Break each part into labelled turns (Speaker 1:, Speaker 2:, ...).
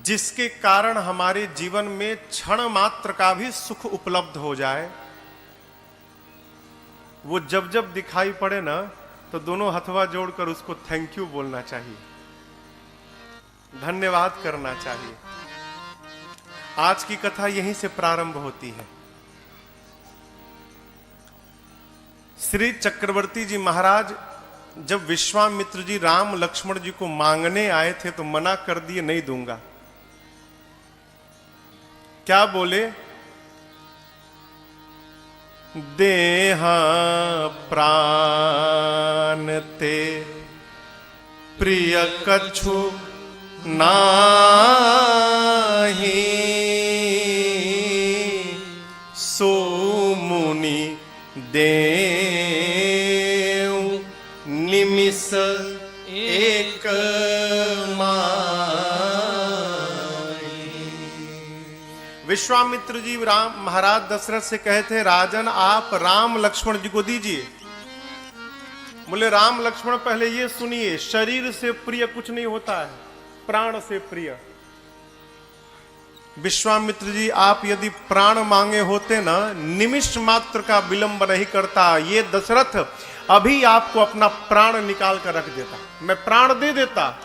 Speaker 1: जिसके कारण हमारे जीवन में क्षण मात्र का भी सुख उपलब्ध हो जाए, वो जब जब दिखाई पड़े ना तो दोनों हथवा जोड़कर उसको थैंक यू बोलना चाहिए, धन्यवाद करना चाहिए। आज की कथा यहीं से प्रारंभ होती है। श्री चक्रवर्ती जी महाराज जब विश्वामित्र जी राम लक्ष्मण जी को मांगने आए थे तो मना कर दिए, नहीं दूंगा। क्या बोले? देहा प्राण ते प्रिय कछु नाही, सो मुनि देव निमिष एक विश्वामित्र जी राम महाराज दशरथ से कहे थे, राजन आप राम लक्ष्मण जी को दीजिए। बोले राम लक्ष्मण पहले ये सुनिए, शरीर से प्रिय कुछ नहीं होता है, प्राण से प्रिय। विश्वामित्र जी आप यदि प्राण मांगे होते ना, निमिष मात्र का विलंब नहीं करता, ये दशरथ अभी आपको अपना प्राण निकाल कर रख देता, मैं प्राण दे देता।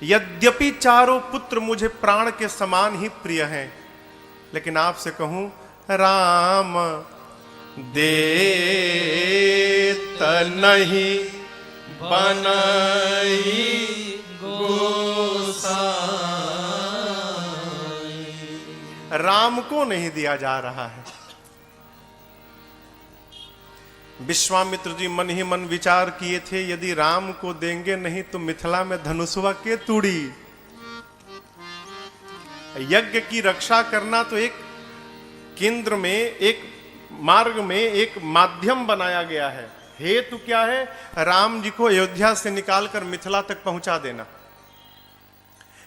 Speaker 1: यद्यपि चारों पुत्र मुझे प्राण के समान ही प्रिय हैं, लेकिन आपसे कहूं राम देत नहीं बनई गोसाई, राम को नहीं दिया जा रहा है। विश्वामित्र जी मन ही मन विचार किए थे, यदि राम को देंगे नहीं तो मिथिला में धनुषवा के तूड़ी। यज्ञ की रक्षा करना तो एक केंद्र में, एक मार्ग में एक माध्यम बनाया गया है। हेतु क्या है? राम जी को अयोध्या से निकालकर मिथिला तक पहुंचा देना।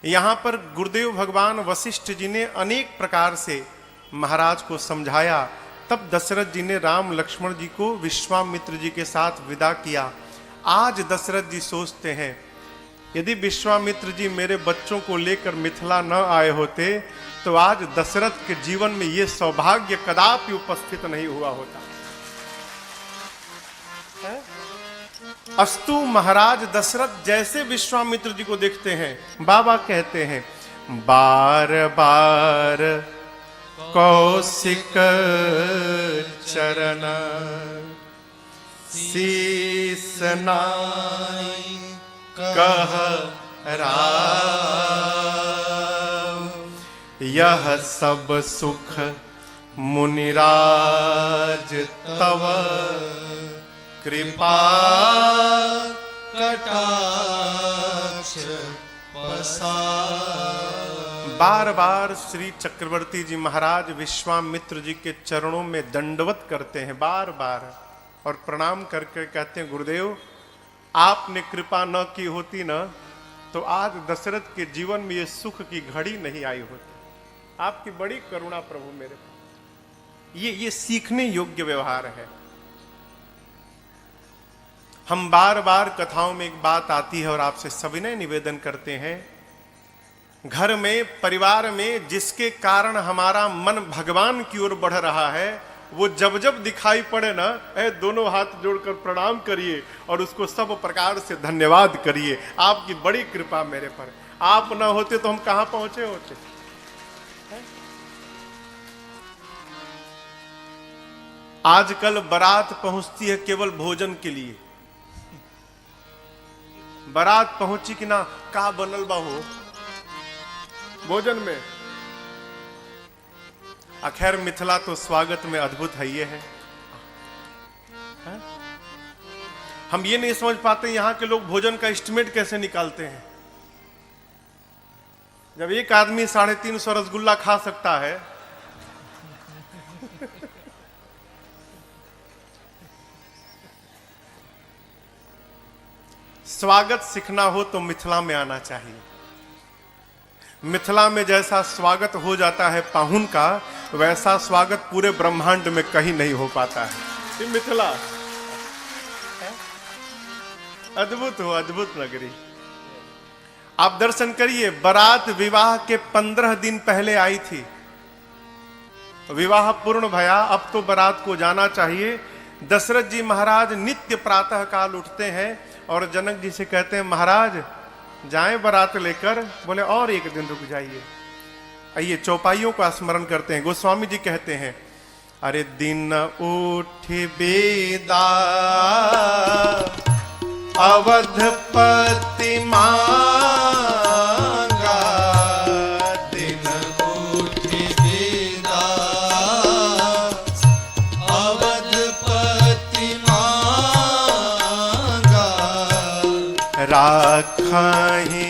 Speaker 1: यहां पर गुरुदेव भगवान वशिष्ठ जी ने अनेक प्रकार से महाराज को समझाया। तब दशरथ जी ने राम लक्ष्मण जी को विश्वामित्र जी के साथ विदा किया। आज दशरथ जी सोचते हैं, यदि विश्वामित्र जी मेरे बच्चों को लेकर मिथिला न आए होते तो आज दशरथ के जीवन में यह सौभाग्य कदापि उपस्थित नहीं हुआ होता। अस्तु महाराज दशरथ जैसे विश्वामित्र जी को देखते हैं, बाबा कहते हैं, बार बार कौशिक चरण शीस नाई कह राव, यह सब सुख मुनिराज तव कृपा कटाक्ष पसार। बार बार श्री चक्रवर्ती जी महाराज विश्वामित्र जी के चरणों में दंडवत करते हैं, बार बार, और प्रणाम करके कहते हैं, गुरुदेव आपने कृपा न की होती ना तो आज दशरथ के जीवन में ये सुख की घड़ी नहीं आई होती। आपकी बड़ी करुणा प्रभु मेरे पर। ये सीखने योग्य व्यवहार है। हम बार बार कथाओं में एक बात आती है और आपसे सविनय निवेदन करते हैं, घर में परिवार में जिसके कारण हमारा मन भगवान की ओर बढ़ रहा है, वो जब जब दिखाई पड़े ना, दोनों हाथ जोड़कर प्रणाम करिए और उसको सब प्रकार से धन्यवाद करिए। आपकी बड़ी कृपा मेरे पर, आप ना होते तो हम कहां पहुंचे होते। आजकल बारात पहुंचती है केवल भोजन के लिए। बारात पहुंची कि ना, का बनल बा हो भोजन में। अखैर मिथिला तो स्वागत में अद्भुत है, ये है। हम ये नहीं समझ पाते यहां के लोग भोजन का एस्टिमेट कैसे निकालते हैं। जब एक आदमी 350 रसगुल्ला खा सकता है, स्वागत सीखना हो तो मिथिला में आना चाहिए। मिथिला में जैसा स्वागत हो जाता है पाहुन का, वैसा स्वागत पूरे ब्रह्मांड में कहीं नहीं हो पाता है। ये मिथिला अद्भुत हो, अद्भुत नगरी। आप दर्शन करिए, बारात विवाह के 15 दिन पहले आई थी, विवाह पूर्ण भया, अब तो बारात को जाना चाहिए। दशरथ जी महाराज नित्य प्रातः काल उठते हैं और जनक जी से कहते हैं महाराज जाएं बारात लेकर। बोले और एक दिन रुक जाइए। आइए चौपाइयों का स्मरण करते हैं। गोस्वामी जी कहते हैं, अरे दिन उठ बेदा अवधपति मांगा,
Speaker 2: दिन उठ बेदा अवधपति मांगा,
Speaker 1: राखहि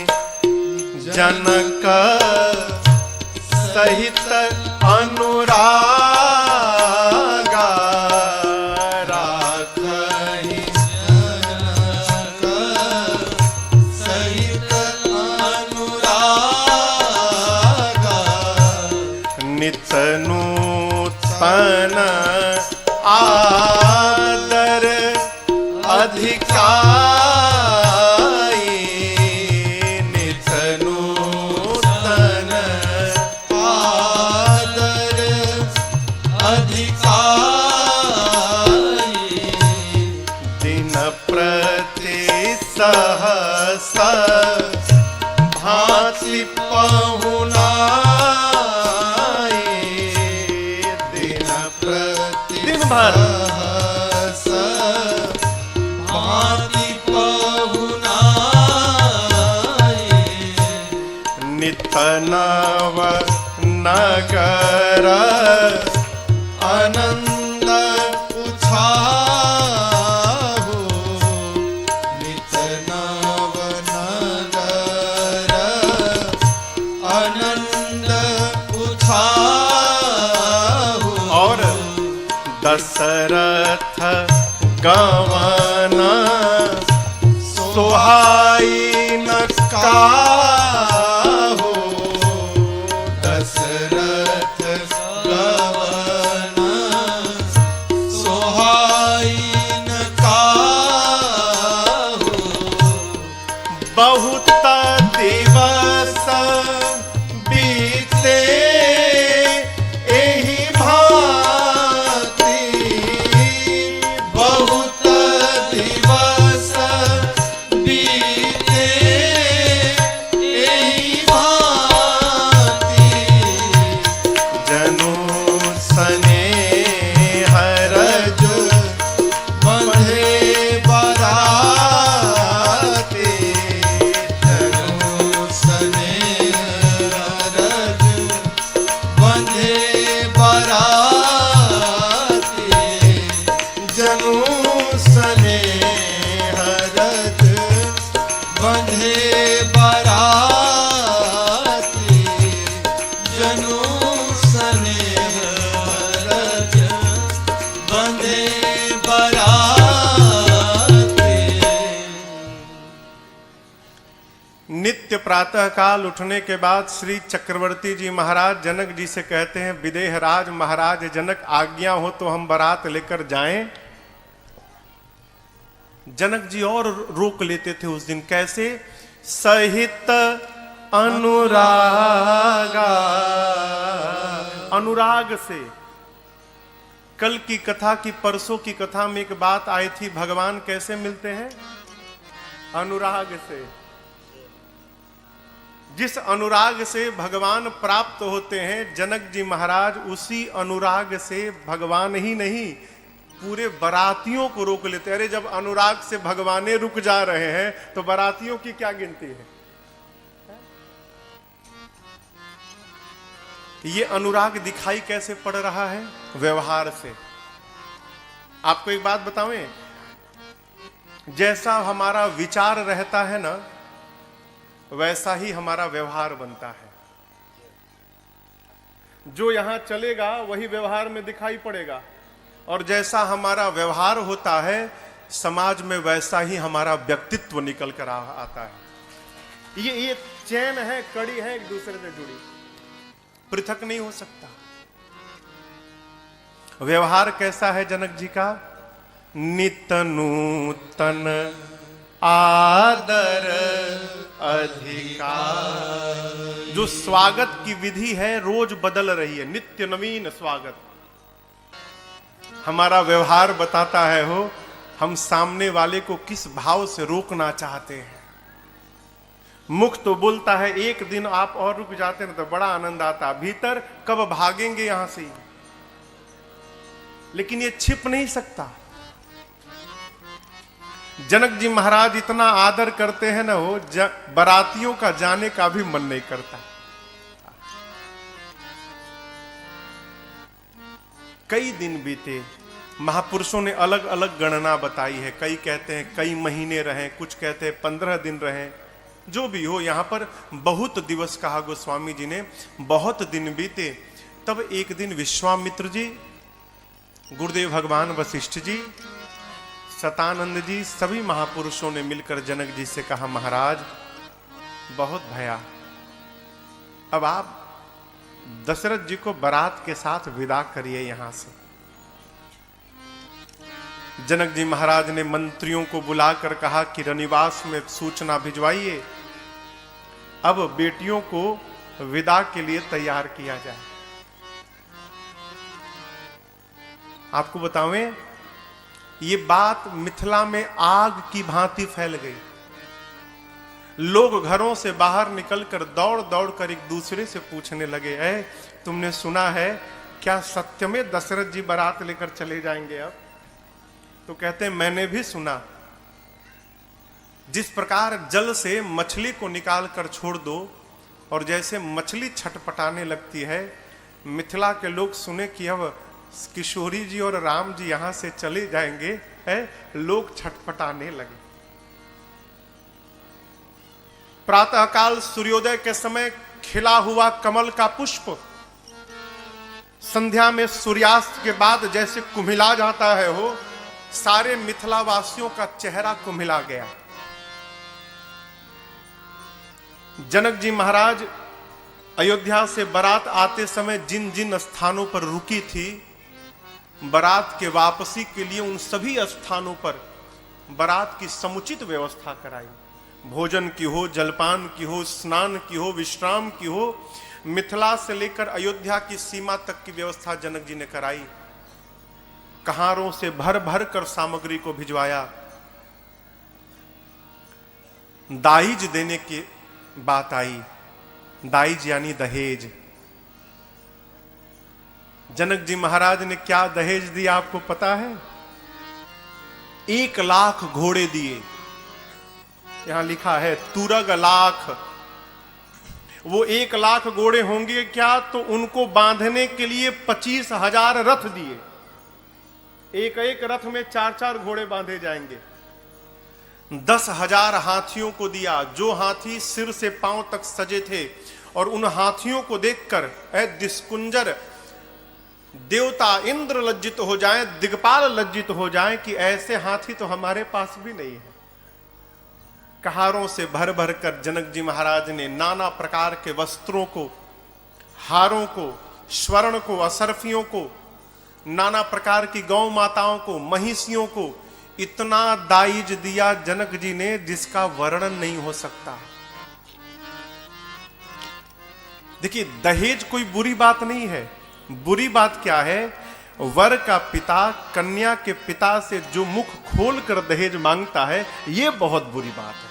Speaker 1: जनक सहित अनुरागा,
Speaker 2: राखहि जनक सहित अनुरागा,
Speaker 1: नित नूतन आदर अधिकाई, नित नूतन
Speaker 2: आदर अधिकाई,
Speaker 1: दिन प्रति सहस भांति पहुनाई, दिन
Speaker 2: प्रति
Speaker 1: दिन भर
Speaker 2: सहस भांति पहुनाई,
Speaker 1: नित नव नगर
Speaker 2: आनंद उछाहु, नित नव नगर आनंद उछाहु,
Speaker 1: और दशरथ गवन सोहाई न काहू,
Speaker 2: दशरथ गवन सोहाई न काहू,
Speaker 1: बहुत दिवस बीते एहि भांति,
Speaker 2: बहुत दिवस बीते एहि भांति,
Speaker 1: जनु स्नेह रज
Speaker 2: बंधे बराते, जनु स्नेह रज बंधे बराते,
Speaker 1: जनु स्नेह रज
Speaker 2: बंधे बराते, जनु स्नेह रज बंधे बराते।
Speaker 1: नित्य प्रातः काल उठने के बाद श्री चक्रवर्ती जी महाराज जनक जी से कहते हैं, विदेह राज महाराज जनक आज्ञा हो तो हम बारात लेकर जाएं। जनक जी और रोक लेते थे उस दिन। कैसे? सहित अनुरागा, अनुराग से। कल की कथा की, परसों की कथा में एक बात आई थी, भगवान कैसे मिलते हैं? अनुराग से। जिस अनुराग से भगवान प्राप्त होते हैं, जनक जी महाराज उसी अनुराग से भगवान ही नहीं पूरे बरातियों को रोक लेते। अरे जब अनुराग से भगवाने रुक जा रहे हैं तो बरातियों की क्या गिनती है? ये अनुराग दिखाई कैसे पड़ रहा है? व्यवहार से। आपको एक बात बतावें, जैसा हमारा विचार रहता है ना, वैसा ही हमारा व्यवहार बनता है। जो यहां चलेगा वही व्यवहार में दिखाई पड़ेगा, और जैसा हमारा व्यवहार होता है समाज में, वैसा ही हमारा व्यक्तित्व निकल कर आता है। ये चैन है, कड़ी है, एक दूसरे से जुड़ी, पृथक नहीं हो सकता। व्यवहार कैसा है जनक जी का? नित नूतन आदर अधिकार। जो स्वागत की विधि है रोज बदल रही है, नित्य नवीन स्वागत। हमारा व्यवहार बताता है हो हम सामने वाले को किस भाव से रोकना चाहते हैं। मुख तो बोलता है एक दिन आप और रुक जाते हैं तो बड़ा आनंद आता, भीतर कब भागेंगे यहां से, लेकिन ये छिप नहीं सकता। जनक जी महाराज इतना आदर करते हैं ना, वो बारातियों का जाने का भी मन नहीं करता। कई दिन बीते, महापुरुषों ने अलग अलग गणना बताई है। कई कहते हैं कई महीने रहे, कुछ कहते हैं 15 दिन रहे। जो भी हो, यहां पर बहुत दिवस कहा गोस्वामी जी ने, बहुत दिन बीते। तब एक दिन विश्वामित्र जी, गुरुदेव भगवान वशिष्ठ जी, सतानंद जी, सभी महापुरुषों ने मिलकर जनक जी से कहा, महाराज बहुत भया, अब आप दशरथ जी को बारात के साथ विदा करिए यहां से। जनक जी महाराज ने मंत्रियों को बुलाकर कहा कि रनिवास में सूचना भिजवाइए, अब बेटियों को विदा के लिए तैयार किया जाए। आपको बतावें, ये बात मिथिला में आग की भांति फैल गई। लोग घरों से बाहर निकलकर दौड़ दौड़ कर एक दूसरे से पूछने लगे, है तुमने सुना है क्या सत्य में दशरथ जी बारात लेकर चले जाएंगे अब? तो कहते हैं मैंने भी सुना। जिस प्रकार जल से मछली को निकाल कर छोड़ दो और जैसे मछली छटपटाने लगती है, मिथिला के लोग सुने कि अब किशोरी जी और राम जी यहां से चले जाएंगे, है, लोग छटपटाने लगे। प्रातःकाल सूर्योदय के समय खिला हुआ कमल का पुष्प संध्या में सूर्यास्त के बाद जैसे कुम्हिला जाता है, हो सारे मिथिला वासियों का चेहरा कुम्हिला गया। जनक जी महाराज अयोध्या से बारात आते समय जिन जिन स्थानों पर रुकी थी, बारात के वापसी के लिए उन सभी स्थानों पर बारात की समुचित व्यवस्था कराई। भोजन की हो, जलपान की हो, स्नान की हो, विश्राम की हो, मिथिला से लेकर अयोध्या की सीमा तक की व्यवस्था जनक जी ने कराई। कहारों से भर भर कर सामग्री को भिजवाया। दाइज देने की बात आई। दाइज यानी दहेज। जनक जी महाराज ने क्या दहेज दिया आपको पता है? 1 लाख घोड़े दिए। यहां लिखा है तुरग लाख। वो 1 लाख घोड़े होंगे क्या, तो उनको बांधने के लिए 25,000 रथ दिए। एक एक रथ में 4-4 घोड़े बांधे जाएंगे। 10,000 हाथियों को दिया, जो हाथी सिर से पांव तक सजे थे। और उन हाथियों को देखकर दिस्कुंजर देवता इंद्र लज्जित हो जाएं, दिग्पाल लज्जित हो जाएं कि ऐसे हाथी तो हमारे पास भी नहीं है। कहारों से भर भर कर जनक जी महाराज ने नाना प्रकार के वस्त्रों को, हारों को, स्वर्ण को, असरफियों को, नाना प्रकार की गौ माताओं को, महिषियों को इतना दाइज दिया जनक जी ने जिसका वर्णन नहीं हो सकता। देखिए, दहेज कोई बुरी बात नहीं है। बुरी बात क्या है? वर का पिता कन्या के पिता से जो मुख खोल कर दहेज मांगता है, यह बहुत बुरी बात है।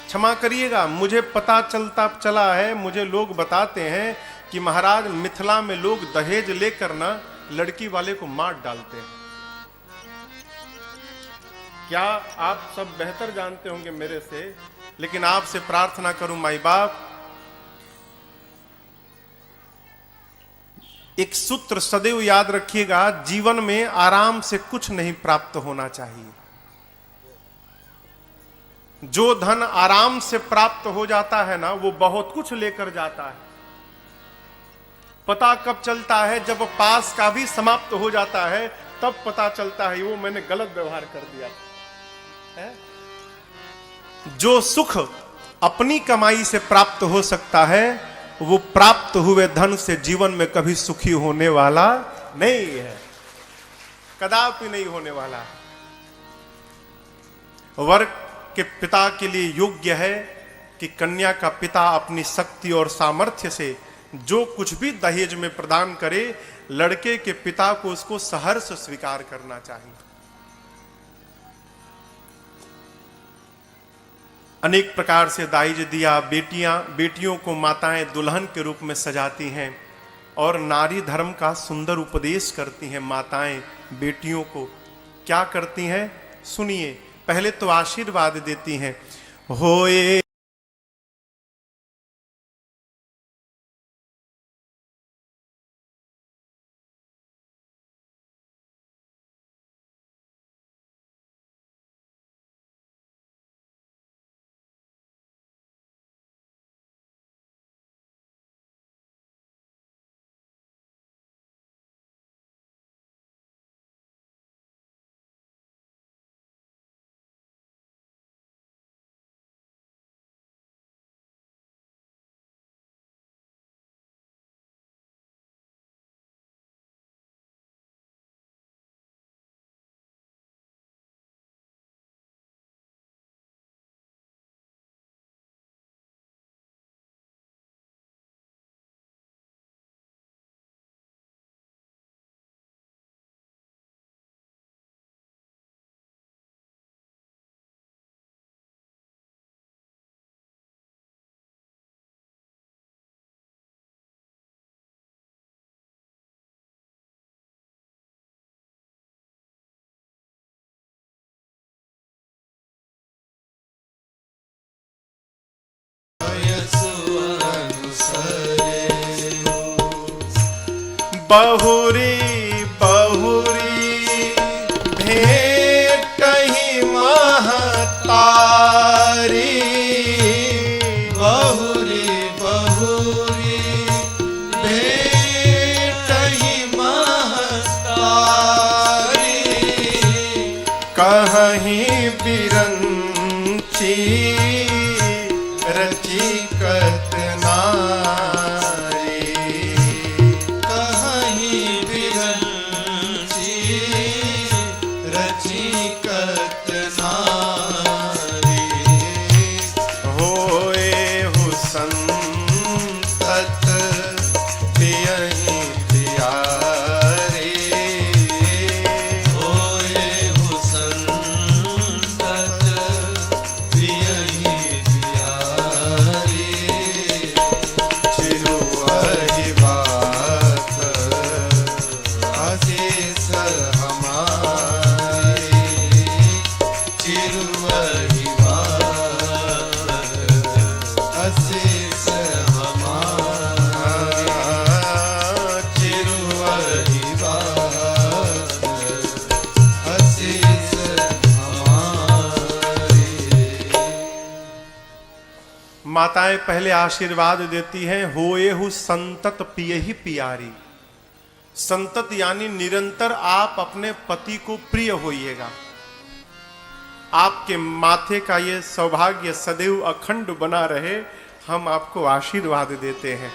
Speaker 1: क्षमा करिएगा, मुझे पता चला है, मुझे लोग बताते हैं कि महाराज मिथिला में लोग दहेज लेकर ना लड़की वाले को मार डालते हैं। क्या आप सब बेहतर जानते होंगे मेरे से, लेकिन आपसे प्रार्थना करूं माई बाप, एक सूत्र सदैव याद रखिएगा, जीवन में आराम से कुछ नहीं प्राप्त होना चाहिए। जो धन आराम से प्राप्त हो जाता है ना, वो बहुत कुछ लेकर जाता है। पता कब चलता है? जब पास का भी समाप्त हो जाता है, तब पता चलता है वो मैंने गलत व्यवहार कर दिया है। जो सुख अपनी कमाई से प्राप्त हो सकता है, वो प्राप्त हुए धन से जीवन में कभी सुखी होने वाला नहीं है, कदापि नहीं होने वाला। वर के पिता के लिए योग्य है कि कन्या का पिता अपनी शक्ति और सामर्थ्य से जो कुछ भी दहेज में प्रदान करे, लड़के के पिता को उसको सहर्ष स्वीकार करना चाहिए। अनेक प्रकार से दाइज दिया बेटियों को माताएं दुल्हन के रूप में सजाती हैं और नारी धर्म का सुंदर उपदेश करती हैं। माताएं बेटियों को क्या करती हैं सुनिए। पहले तो आशीर्वाद देती हैं, होए बहुरी बहुरी भेटहि महतारी,
Speaker 2: बहुरी बहुरी भेटहि महतारी,
Speaker 1: कहीं बिरंची रचिकत नारी,
Speaker 2: कहीं बिरंची रचिकत नारी,
Speaker 1: होए हु संतत पियहि प्यारे,
Speaker 2: होए हु संतत प्रियहि प्यारे,
Speaker 1: चिरुवहि बात अशेष हमारे,
Speaker 2: चिरुवहि बात अशेष हमारे, चिरुवहि बात अशेष हमारे।
Speaker 1: माताएं पहले आशीर्वाद देती हैं, होए हु संतत पियहि प्यारी। संतत यानी निरंतर आप अपने पति को प्रिय होइएगा। आपके माथे का ये सौभाग्य सदैव अखंड बना रहे, हम आपको आशीर्वाद देते हैं।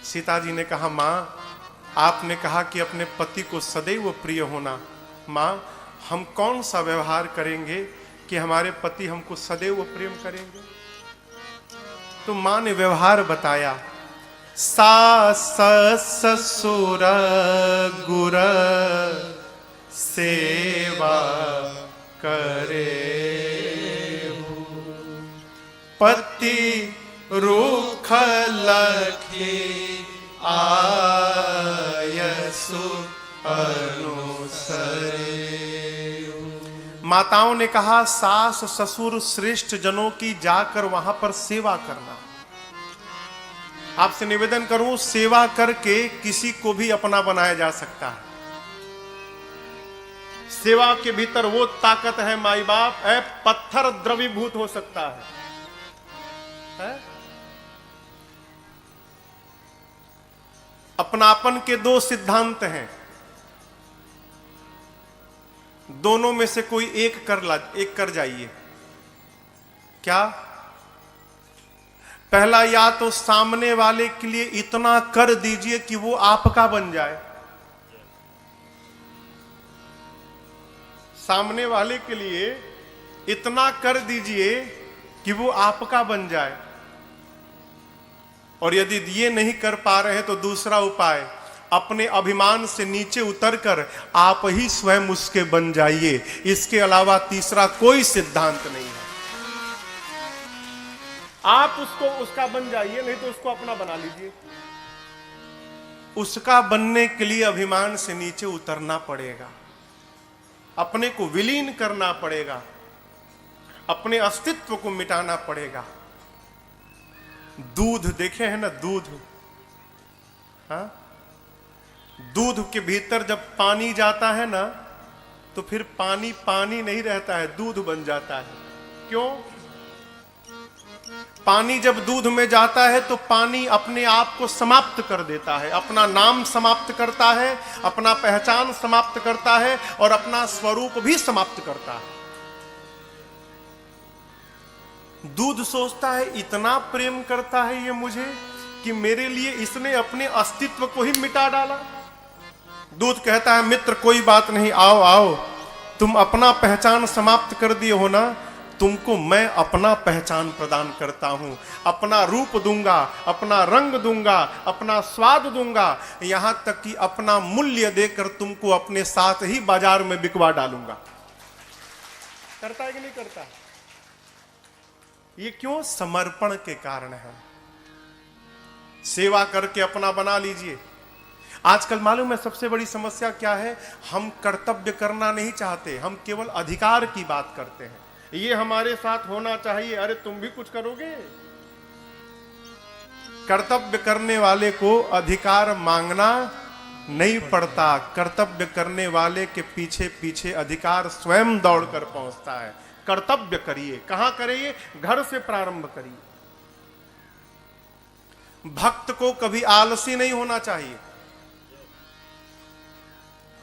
Speaker 1: सीता जी ने कहा, माँ आपने कहा कि अपने पति को सदैव प्रिय होना, माँ हम कौन सा व्यवहार करेंगे कि हमारे पति हमको सदैव प्रेम करेंगे? तो माँ ने व्यवहार बताया, सास ससुर गुर सेवा करे, पति रुख लखी आयसु अनुसरे। माताओं ने कहा, सास ससुर श्रेष्ठ जनों की जाकर वहां पर सेवा करना। आपसे निवेदन करूं, सेवा करके किसी को भी अपना बनाया जा सकता है। सेवा के भीतर वो ताकत है माई बाप, पत्थर द्रवीभूत हो सकता है? अपनापन के दो सिद्धांत हैं, दोनों में से कोई एक कर जाइए। क्या? पहला, या तो सामने वाले के लिए इतना कर दीजिए कि वो आपका बन जाए। सामने वाले के लिए इतना कर दीजिए कि वो आपका बन जाए। और यदि ये नहीं कर पा रहे हैं तो दूसरा उपाय, अपने अभिमान से नीचे उतरकर आप ही स्वयं उसके बन जाइए। इसके अलावा तीसरा कोई सिद्धांत नहीं है। आप उसका बन जाइए, नहीं तो उसको अपना बना लीजिए। उसका बनने के लिए अभिमान से नीचे उतरना पड़ेगा, अपने को विलीन करना पड़ेगा, अपने अस्तित्व को मिटाना पड़ेगा। दूध देखे हैं ना, दूध, हाँ, दूध के भीतर जब पानी जाता है ना तो फिर पानी पानी नहीं रहता है, दूध बन जाता है। क्यों? पानी जब दूध में जाता है तो पानी अपने आप को समाप्त कर देता है, अपना नाम समाप्त करता है, अपना पहचान समाप्त करता है और अपना स्वरूप भी समाप्त करता है। दूध सोचता है इतना प्रेम करता है ये मुझे कि मेरे लिए इसने अपने अस्तित्व को ही मिटा डाला। दूध कहता है मित्र कोई बात नहीं, आओ आओ, तुम अपना पहचान समाप्त कर दिए हो ना, तुमको मैं अपना पहचान प्रदान करता हूं, अपना रूप दूंगा, अपना रंग दूंगा, अपना स्वाद दूंगा, यहां तक कि अपना मूल्य देकर तुमको अपने साथ ही बाजार में बिकवा डालूंगा। करता है कि नहीं करता? ये क्यों? समर्पण के कारण है। सेवा करके अपना बना लीजिए। आजकल मालूम है सबसे बड़ी समस्या क्या है? हम कर्तव्य करना नहीं चाहते, हम केवल अधिकार की बात करते हैं। ये हमारे साथ होना चाहिए, अरे तुम भी कुछ करोगे? कर्तव्य करने वाले को अधिकार मांगना नहीं पड़ता, कर्तव्य करने वाले के पीछे पीछे अधिकार स्वयं दौड़कर पहुंचता है। कर्तव्य करिए। कहां करिए? घर से प्रारंभ करिए। भक्त को कभी आलसी नहीं होना चाहिए।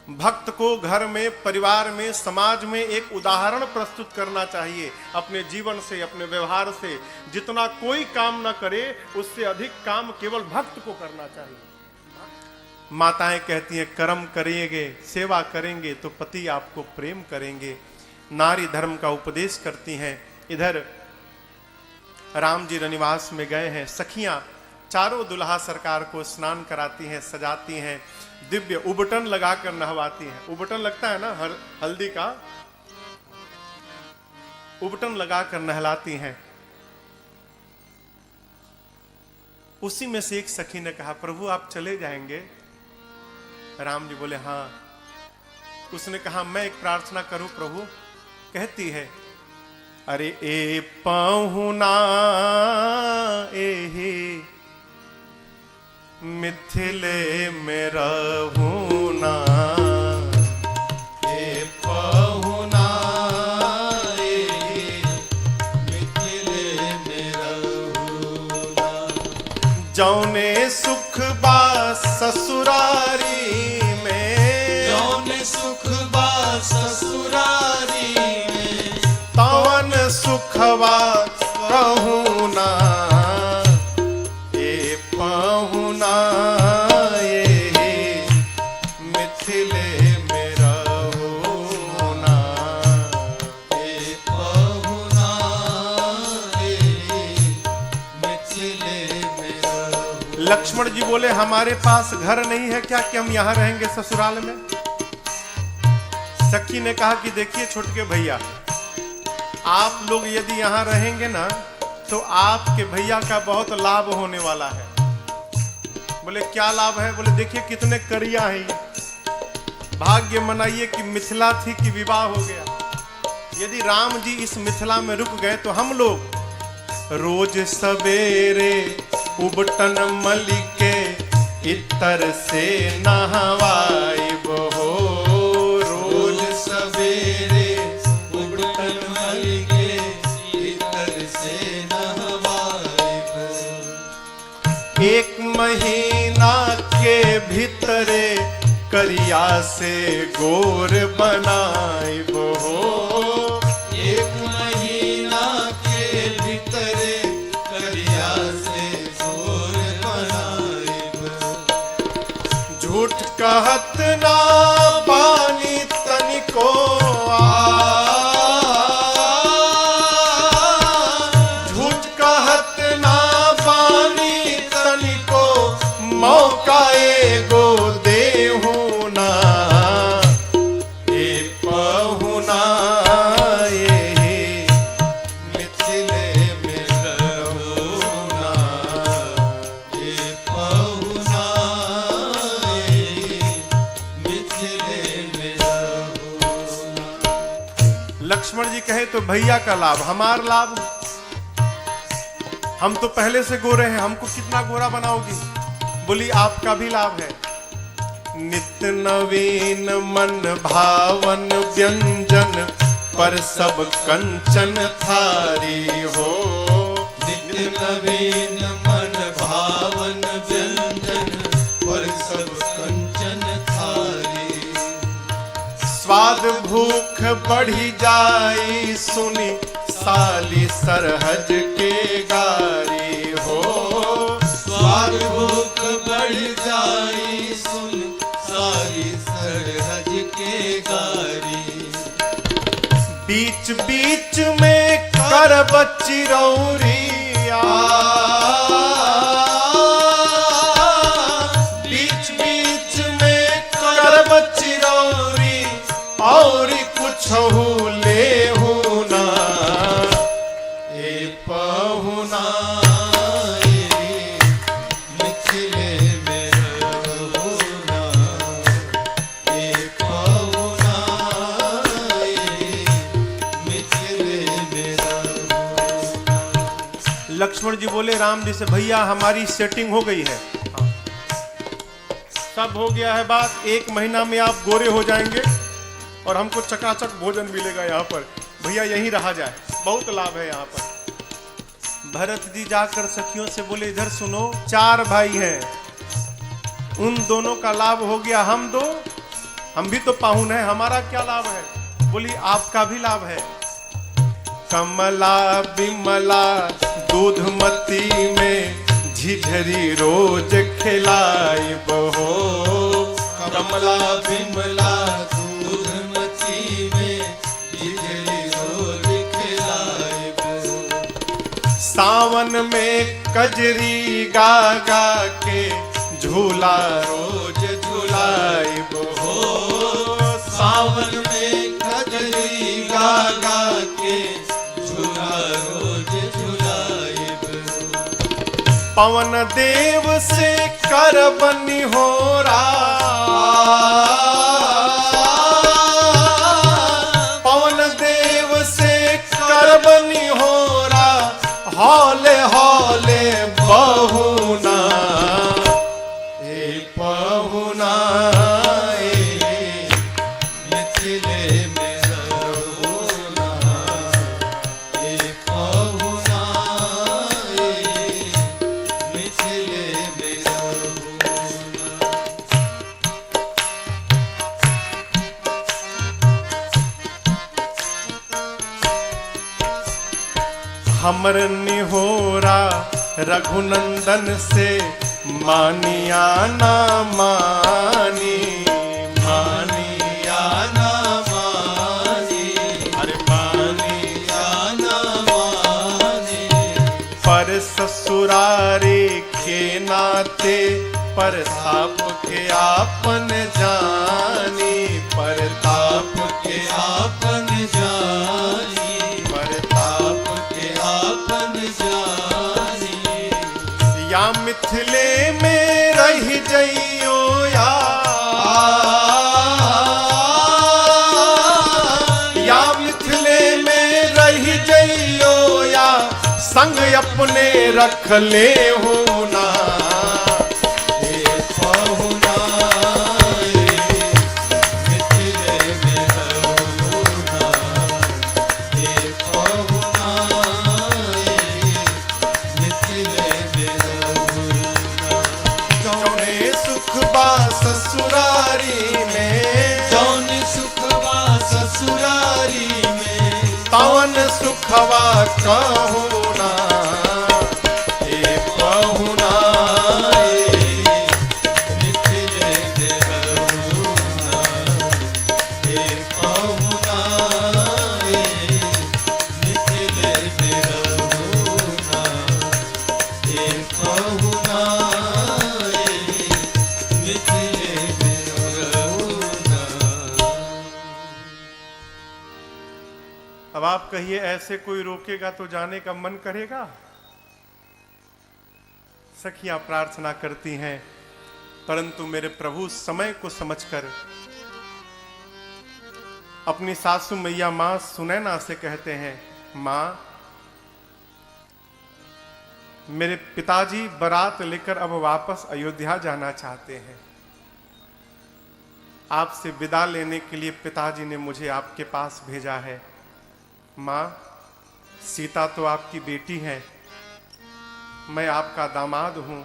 Speaker 1: भक्त को घर में, परिवार में, समाज में एक उदाहरण प्रस्तुत करना चाहिए। अपने जीवन से, अपने व्यवहार से जितना कोई काम ना करे उससे अधिक काम केवल भक्त को करना चाहिए। माताएं कहती हैं कर्म करेंगे, सेवा करेंगे तो पति आपको प्रेम करेंगे। नारी धर्म का उपदेश करती हैं। इधर राम जी रनिवास में गए हैं, सखियां चारों दुल्हा सरकार को स्नान कराती हैं, सजाती हैं, दिव्य उबटन लगाकर नहवाती हैं। उबटन लगता है ना हल्दी का, उबटन लगाकर नहलाती हैं। उसी में से एक सखी ने कहा प्रभु आप चले जाएंगे? राम जी बोले हाँ। उसने कहा मैं एक प्रार्थना करूं प्रभु? कहती है अरे ए पाहुना एहे मिथिले में रहूना,
Speaker 2: ए पाहुना एहे मिथिले में रहूना,
Speaker 1: जौने सुख बा ससुरारी में,
Speaker 2: जौने सुख बा ससुरारी में,
Speaker 1: तवन सुखवा कहूना, ए पाहुना ये मिथिले में रहूना,
Speaker 2: ए पाहुना एहे मिथिले में रहूना।
Speaker 1: लक्ष्मण जी बोले हमारे पास घर नहीं है क्या कि हम यहाँ रहेंगे ससुराल में? सखी ने कहा कि देखिए छोटके भैया, आप लोग यदि यहाँ रहेंगे ना तो आपके भैया का बहुत लाभ होने वाला है। बोले क्या लाभ है? बोले देखिए कितने करिया हैं ये, भाग्य मनाइए कि मिथिला थी कि विवाह हो गया। यदि राम जी इस मिथिला में रुक गए तो हम लोग रोज सवेरे उबटन मलिके इतर से नहवाई बहो,
Speaker 2: रोज सवेरे उबटन मलिके इतर से नहवाई बहो,
Speaker 1: एक महीना के भीतरे करिया से गोर बनाई बहो,
Speaker 2: एक महीना के भीतरे करिया से गोर बनाई बहो,
Speaker 1: झूठ कहत ना पानी तनिको तो भैया का लाभ, हमार लाभ, हम तो पहले से गोरे हैं, हमको कितना गोरा बनाओगी? बोली आपका भी लाभ है। नित्य नवीन मन भावन व्यंजन, पर सब कंचन थारी हो।
Speaker 2: नित्य नवीन मन भावन व्यंजन, पर सब कंचन थारी।
Speaker 1: स्वाद भूख बढ़ी जाई, सुनी साली सरहज के गारी हो।
Speaker 2: स्वाद भूख बढ़ जाई, सुन सारी सरहज के गारी।
Speaker 1: बीच बीच में करब चिरौरिया, बीच बीच में करब चिरौरी, और कुछ ले ना ए पहुना।
Speaker 2: मिथिले में रहुना, एक पहुना, मिथिले में रहुना।
Speaker 1: लक्ष्मण जी बोले राम जी से, भैया हमारी सेटिंग हो गई है, सब हो गया है बात, 1 महीना में आप गोरे हो जाएंगे और हमको चकाचक भोजन मिलेगा यहाँ पर, भैया यहीं रहा जाए, बहुत लाभ है यहाँ पर। भरत जी जाकर सखियों से बोले इधर सुनो, 4 भाई हैं, उन दोनों का लाभ हो गया, हम भी तो पाहुन हैं, हमारा क्या लाभ है? बोली आपका भी लाभ है। कमला बिमला दूधमती में, झिझरी रोज खिलाई बहो।
Speaker 2: कमला बिमला दूधमती में, झिझरी रोज खिलाई बहो।
Speaker 1: सावन में कजरी गा गा के, झूला रोज झुलाई बहो।
Speaker 2: सावन में कजरी गा गा के, झूला रोज झुलाई बहो।
Speaker 1: पवन देव से करबनि होरा, पवन देव से करबनि होरा, हौले हौले बहुना ए पहुना।
Speaker 2: मिथिले में रहुना, एक पहुना, मिथिले में रहुना।
Speaker 1: हमर निहोरा रघुनंदन से, मानिया ना मानी,
Speaker 2: मानिया ना मानी,
Speaker 1: अरे मानी।
Speaker 2: या ना मानी।
Speaker 1: पर ससुरारी के नाते, परताप के आपन जानी, परताप
Speaker 2: के आपन जानी,
Speaker 1: परताप
Speaker 2: के आपन जानी।
Speaker 1: या मिथिले में रह जइयो या मिथिले में रह जइयो, या संग अपने रख ले हो ना
Speaker 2: ए पहुना, मिथिले में रहुना, ए पहुना, मिथिले में रहुना।
Speaker 1: जौने सुख बा ससुरारी में,
Speaker 2: जौन सुखवा ससुरारी में,
Speaker 1: तवन सुखवा कहू ना ए पहुना।
Speaker 2: मिथिले में रहुना, ए पहुना, मिथिले में रहुना, ए पहुना, मिथिले में रहुना।
Speaker 1: अब आप कहिए ऐसे कोई रोकेगा तो जाने का मन करेगा? सखियां प्रार्थना करती हैं, परंतु मेरे प्रभु समय को समझकर अपनी सासू मैया मां सुनैना से कहते हैं, मां मेरे पिताजी बारात लेकर अब वापस अयोध्या जाना चाहते हैं। आपसे विदा लेने के लिए पिताजी ने मुझे आपके पास भेजा है। मां, सीता तो आपकी बेटी है, मैं आपका दामाद हूं,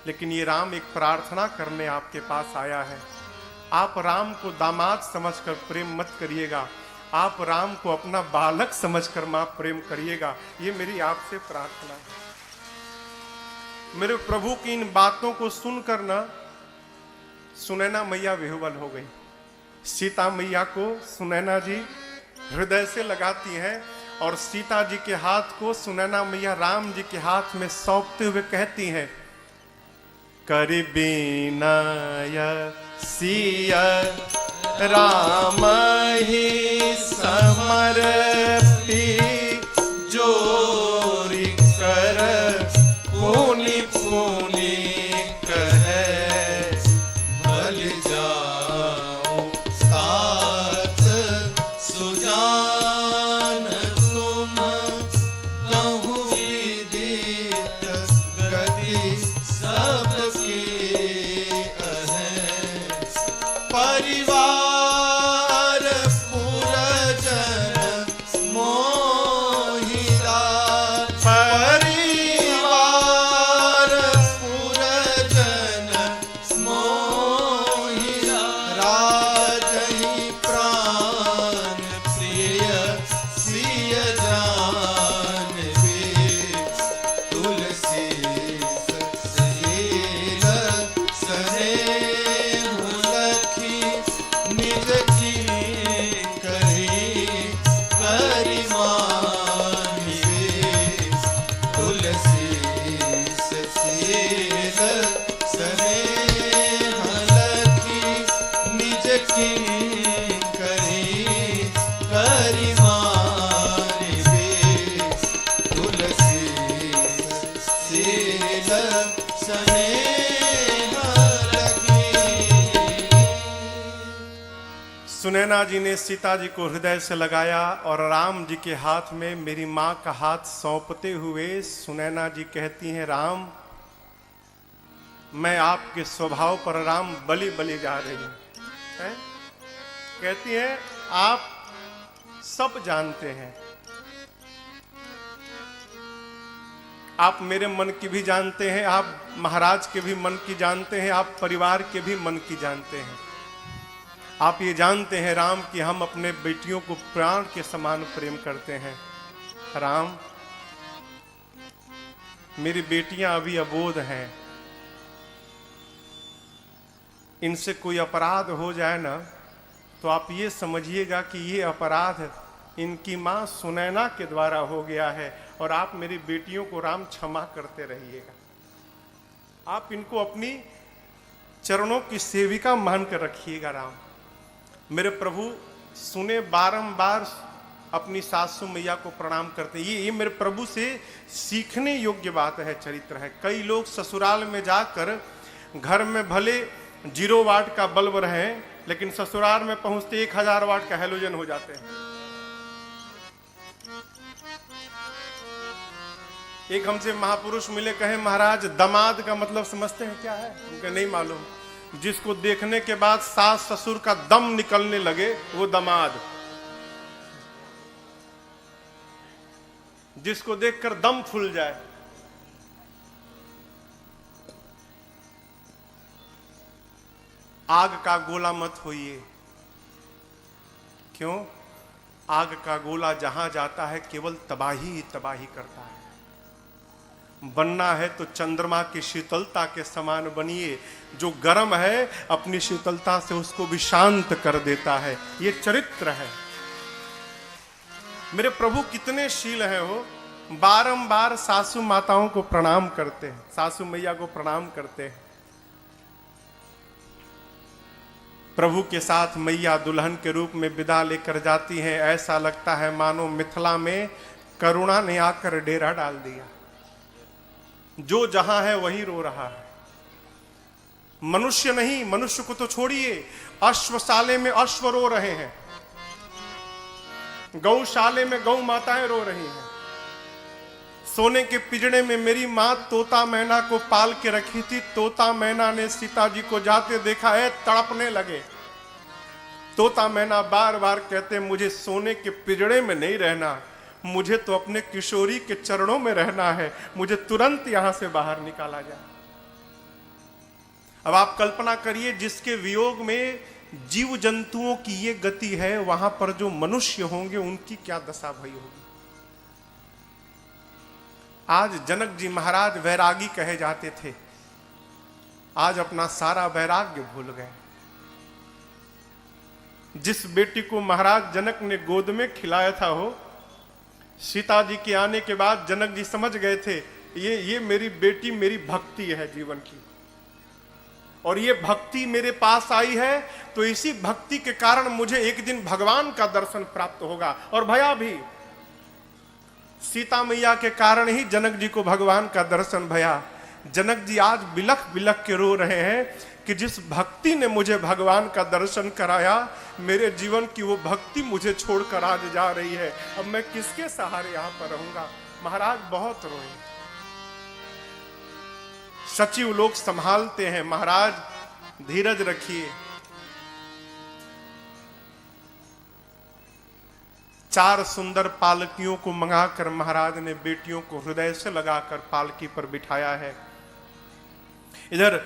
Speaker 1: लेकिन ये राम एक प्रार्थना करने आपके पास आया है। आप राम को दामाद समझकर प्रेम मत करिएगा, आप राम को अपना बालक समझकर मां प्रेम करिएगा। ये मेरी आपसे प्रार्थना है। मेरे प्रभु की इन बातों को सुनकर ना सुनैना मैया विह्वल हो गई। सीता मैया को सुनैना जी हृदय से लगाती हैं और सीता जी के हाथ को सुनैना मैया राम जी के हाथ में सौंपते हुए कहती हैं, करि बिनय सिया राम ही समर्पी, जोरि कर पुनि पुनि कहे,
Speaker 2: भल जाऊं तात सुजान तुम, कहूँ विदित गति सबकी अहें, परिवार पुरजन मोहिरा, परिवार पुरजन मोहिरा, राजहि प्राण प्रिय सिय जानबी, तुलसी सशील स्नेह लखी, निज की करी करिमानिबे, तुलसी सशील स्नेह लखी, निज की करी करिमानिबे, तुलसी सशील स्नेह लखी।
Speaker 1: सुनैना जी ने सीता जी को हृदय से लगाया और राम जी के हाथ में मेरी मां का हाथ सौंपते हुए सुनैना जी कहती हैं, राम मैं आपके स्वभाव पर राम बलि बलि जा रही हूं। हैं? कहती हैं, आप सब जानते हैं, आप मेरे मन की भी जानते हैं, आप महाराज के भी मन की जानते हैं, आप परिवार के भी मन की जानते हैं। आप ये जानते हैं राम कि हम अपने बेटियों को प्राण के समान प्रेम करते हैं। राम, मेरी बेटियां अभी अबोध हैं, इनसे कोई अपराध हो जाए ना तो आप ये समझिएगा कि ये अपराध इनकी मां सुनैना के द्वारा हो गया है और आप मेरी बेटियों को राम क्षमा करते रहिएगा। आप इनको अपनी चरणों की सेविका मानकर रखिएगा। राम, मेरे प्रभु सुने बारंबार अपनी सासू मैया को प्रणाम करते। ये मेरे प्रभु से सीखने योग्य बात है, चरित्र है। कई लोग ससुराल में जाकर घर में भले 0 वाट का बल्ब रहे, लेकिन ससुराल में पहुंचते 1000 वाट का हैलोजन हो जाते हैं। एक हमसे महापुरुष मिले, कहे महाराज दामाद का मतलब समझते हैं क्या है? उनके नहीं मालूम। जिसको देखने के बाद सास ससुर का दम निकलने लगे वो दामाद, जिसको देखकर दम फूल जाए। आग का गोला मत होइए। क्यों? आग का गोला जहां जाता है केवल तबाही ही तबाही करता है। बनना है तो चंद्रमा की शीतलता के समान बनिए। जो गर्म है अपनी शीतलता से उसको भी शांत कर देता है। ये चरित्र है। मेरे प्रभु कितने शील हैं, वो बारंबार सासू माताओं को प्रणाम करते हैं, सासू मैया को प्रणाम करते हैं। प्रभु के साथ मैया दुल्हन के रूप में विदा लेकर जाती हैं। ऐसा लगता है मानो मिथिला में करुणा ने आकर डेरा डाल दिया। जो जहां है वही रो रहा है। मनुष्य नहीं, मनुष्य को तो छोड़िए, अश्वशाले में अश्व रो रहे हैं। गौशाले में गौ माताएं रो रही हैं। सोने के पिंजड़े में मेरी माँ तोता मैना को पाल के रखी थी। तोता मैना ने सीता जी को जाते देखा है, तड़पने लगे। तोता मैना बार बार कहते मुझे सोने के पिंजड़े में नहीं रहना, मुझे तो अपने किशोरी के चरणों में रहना है, मुझे तुरंत यहां से बाहर निकाला जाए। अब आप कल्पना करिए, जिसके वियोग में जीव जंतुओं की ये गति है, वहां पर जो मनुष्य होंगे उनकी क्या दशा भई होगी। आज जनक जी महाराज वैरागी कहे जाते थे, आज अपना सारा वैराग्य भूल गए। जिस बेटी को महाराज जनक ने गोद में खिलाया था, हो सीता जी के आने के बाद जनक जी समझ गए थे, ये मेरी बेटी मेरी भक्ति है जीवन की, और ये भक्ति मेरे पास आई है तो इसी भक्ति के कारण मुझे एक दिन भगवान का दर्शन प्राप्त होगा। और भया भी, सीता मैया के कारण ही जनक जी को भगवान का दर्शन भया। जनक जी आज बिलख बिलख के रो रहे हैं कि जिस भक्ति ने मुझे भगवान का दर्शन कराया, मेरे जीवन की वो भक्ति मुझे छोड़कर आज जा रही है, अब मैं किसके सहारे यहां पर रहूंगा। महाराज बहुत रोए। सचिव लोग संभालते हैं, महाराज धीरज रखिए। 4 सुंदर पालकियों को मंगाकर महाराज ने बेटियों को हृदय से लगाकर पालकी पर बिठाया है। इधर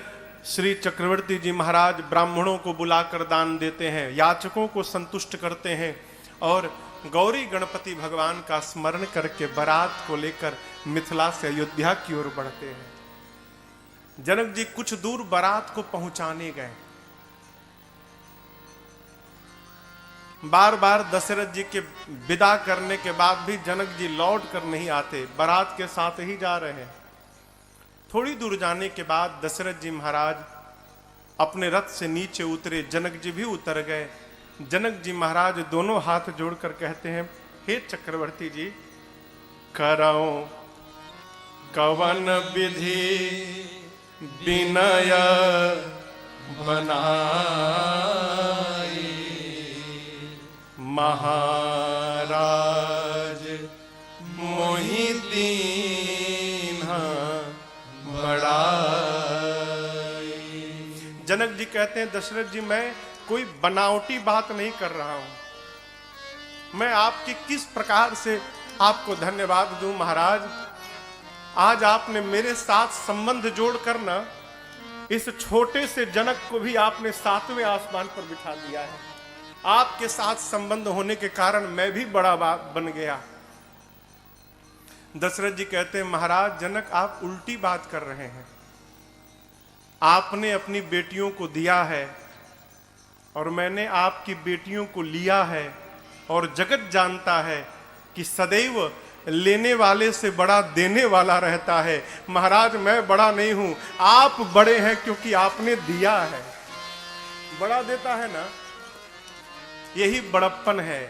Speaker 1: श्री चक्रवर्ती जी महाराज ब्राह्मणों को बुलाकर दान देते हैं, याचकों को संतुष्ट करते हैं और गौरी गणपति भगवान का स्मरण करके बारात को लेकर मिथिला से अयोध्या की ओर बढ़ते हैं। जनक जी कुछ दूर बारात को पहुंचाने गए। बार बार दशरथ जी के विदा करने के बाद भी जनक जी लौट कर नहीं आते, बारात के साथ ही जा रहे हैं। थोड़ी दूर जाने के बाद दशरथ जी महाराज अपने रथ से नीचे उतरे, जनक जी भी उतर गए। जनक जी महाराज दोनों हाथ जोड़कर कहते हैं, हे चक्रवर्ती जी, करौ कवन विधि विनय बनाई, महाराज मोहि दीन्हा बढ़ाई। जनक जी कहते हैं, दशरथ जी मैं कोई बनावटी बात नहीं कर रहा हूं, मैं आपकी किस प्रकार से आपको धन्यवाद दूं। महाराज आज आपने मेरे साथ संबंध जोड़कर ना इस छोटे से जनक को भी आपने 7वें आसमान पर बिठा दिया है। आपके साथ संबंध होने के कारण मैं भी बड़ा बात बन गया। दशरथ जी कहते हैं, महाराज जनक आप उल्टी बात कर रहे हैं। आपने अपनी बेटियों को दिया है और मैंने आपकी बेटियों को लिया है, और जगत जानता है कि सदैव लेने वाले से बड़ा देने वाला रहता है। महाराज मैं बड़ा नहीं हूं, आप बड़े हैं क्योंकि आपने दिया है। बड़ा देता है ना, यही बड़प्पन है।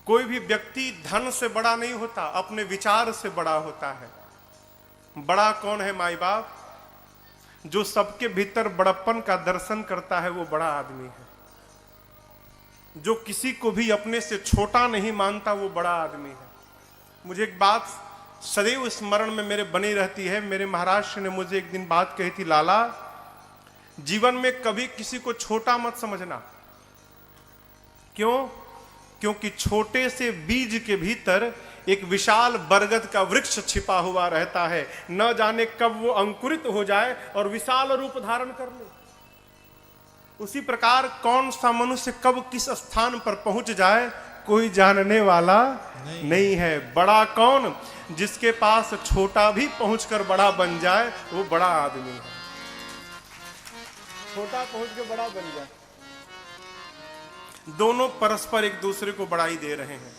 Speaker 1: कोई भी व्यक्ति धन से बड़ा नहीं होता, अपने विचार से बड़ा होता है। बड़ा कौन है? माई बाप। जो सबके भीतर बड़प्पन का दर्शन करता है वो बड़ा आदमी है। जो किसी को भी अपने से छोटा नहीं मानता वो बड़ा आदमी है। मुझे एक बात सदैव स्मरण में मेरे बनी रहती है। मेरे महाराज ने मुझे एक दिन बात कही थी, लाला जीवन में कभी किसी को छोटा मत समझना। क्यों? क्योंकि छोटे से बीज के भीतर एक विशाल बरगद का वृक्ष छिपा हुआ रहता है। न जाने कब वो अंकुरित हो जाए और विशाल रूप धारण कर ले। उसी प्रकार कौन सा मनुष्य कब किस स्थान पर पहुंच जाए कोई जानने वाला नहीं है। बड़ा कौन? जिसके पास छोटा भी पहुंचकर बड़ा बन जाए वो बड़ा आदमी है। छोटा पहुंच के बड़ा बन जाए। दोनों परस्पर एक दूसरे को बड़ाई दे रहे हैं।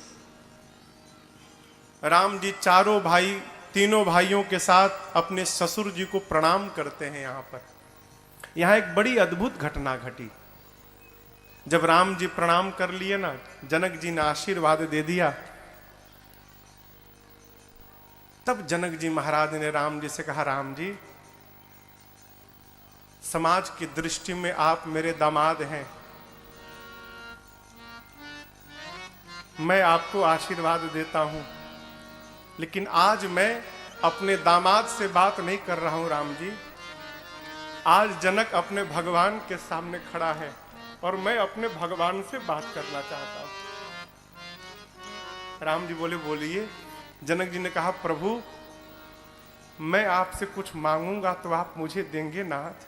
Speaker 1: राम जी चारों भाई, तीनों भाइयों के साथ अपने ससुर जी को प्रणाम करते हैं। यहां एक बड़ी अद्भुत घटना घटी। जब राम जी प्रणाम कर लिए ना, जनक जी ने आशीर्वाद दे दिया, तब जनक जी महाराज ने राम जी से कहा, राम जी समाज की दृष्टि में आप मेरे दामाद हैं, मैं आपको आशीर्वाद देता हूं, लेकिन आज मैं अपने दामाद से बात नहीं कर रहा हूं राम जी। आज जनक अपने भगवान के सामने खड़ा है और मैं अपने भगवान से बात करना चाहता हूं। राम जी बोले, बोलिए। जनक जी ने कहा, प्रभु मैं आपसे कुछ मांगूंगा तो आप मुझे देंगे नाथ?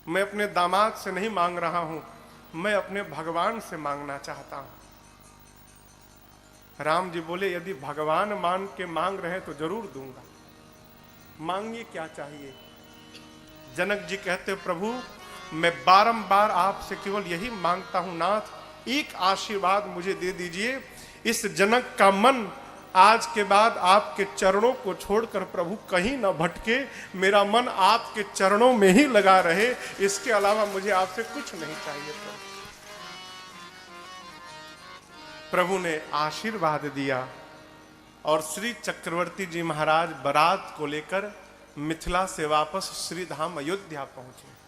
Speaker 1: मैं अपने दामाद से नहीं मांग रहा हूं, मैं अपने भगवान से मांगना चाहता हूं। राम जी बोले, यदि भगवान मान के मांग रहे तो जरूर दूंगा, मांगिए क्या चाहिए। जनक जी कहते, प्रभु मैं बारंबार आपसे केवल यही मांगता हूं नाथ, एक आशीर्वाद मुझे दे दीजिए। इस जनक का मन आज के बाद आपके चरणों को छोड़कर प्रभु कहीं न भटके, मेरा मन आपके चरणों में ही लगा रहे, इसके अलावा मुझे आपसे कुछ नहीं चाहिए। प्रभु ने आशीर्वाद दिया और श्री चक्रवर्ती जी महाराज बारात को लेकर मिथिला से वापस श्री धाम अयोध्या पहुंचे।